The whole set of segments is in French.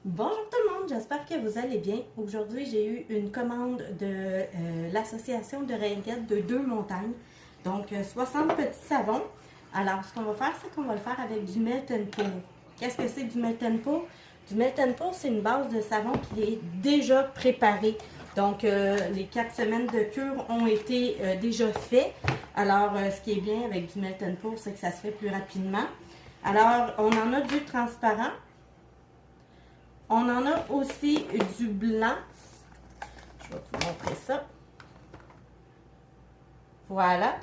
Bonjour tout le monde, j'espère que vous allez bien. Aujourd'hui, j'ai eu une commande de l'association de ringuettes de Deux Montagnes. Donc, 60 petits savons. Alors, ce qu'on va faire, c'est qu'on va le faire avec du melt and pour. Qu'est-ce que c'est du melt and pour? Du melt and pour, c'est une base de savon qui est déjà préparée. Donc, les 4 semaines de cure ont été déjà faites. Alors, ce qui est bien avec du melt and pour, c'est que ça se fait plus rapidement. Alors, on en a du transparent. On en a aussi du blanc. Je vais vous montrer ça. Voilà.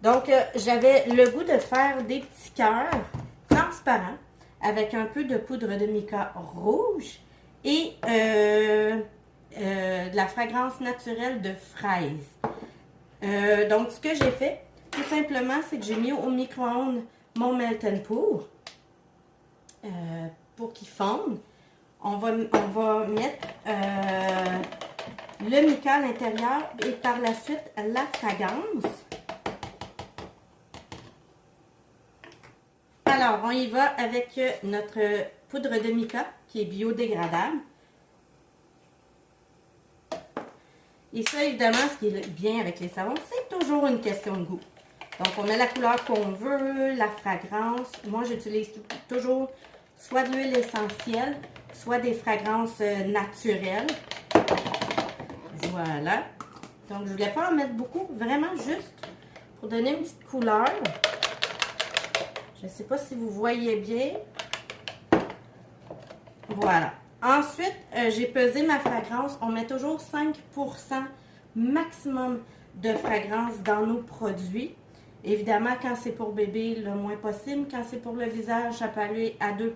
Donc, j'avais le goût de faire des petits cœurs transparents avec un peu de poudre de mica rouge et de la fragrance naturelle de fraise. Donc, ce que j'ai fait, tout simplement, c'est que j'ai mis au micro-ondes mon melt and pour qu'il fonde. On va mettre le mica à l'intérieur et par la suite la fragrance. Alors, on y va avec notre poudre de mica qui est biodégradable. Et ça, évidemment, ce qui est bien avec les savons, c'est toujours une question de goût. Donc, on met la couleur qu'on veut, la fragrance. Moi, j'utilise toujours soit de l'huile essentielle, soit des fragrances naturelles. Voilà. Donc, je ne voulais pas en mettre beaucoup, vraiment juste pour donner une petite couleur. Je ne sais pas si vous voyez bien. Voilà. Ensuite, j'ai pesé ma fragrance. On met toujours 5% maximum de fragrance dans nos produits. Évidemment, quand c'est pour bébé, le moins possible. Quand c'est pour le visage, ça peut aller à 2%.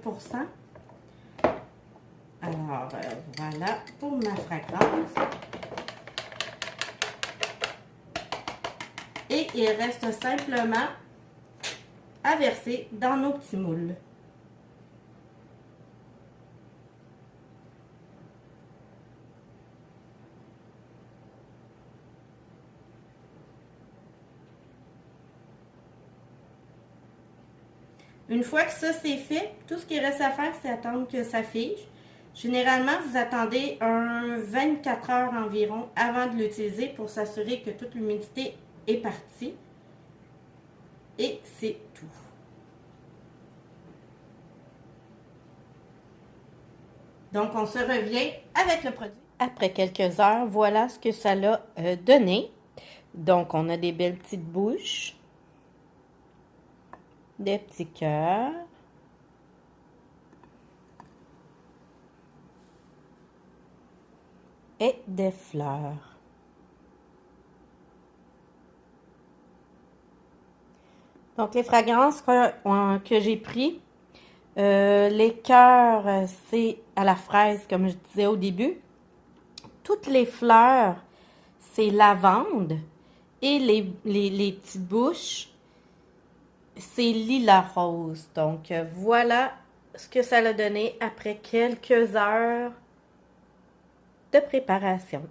Alors, voilà pour ma fragrance. Et il reste simplement à verser dans nos petits moules. Une fois que ça c'est fait, tout ce qui reste à faire, c'est attendre que ça fige. Généralement, vous attendez un 24 heures environ avant de l'utiliser pour s'assurer que toute l'humidité est partie. Et c'est tout. Donc, on se revient avec le produit. Après quelques heures, voilà ce que ça l'a donné. Donc, on a des belles petites bouches, des petits cœurs, et des fleurs. Donc, les fragrances que j'ai pris, les cœurs, c'est à la fraise, comme je disais au début. Toutes les fleurs, c'est lavande. Et les petites bouches, c'est lilas rose. Donc, voilà ce que ça a donné après quelques heures de préparation.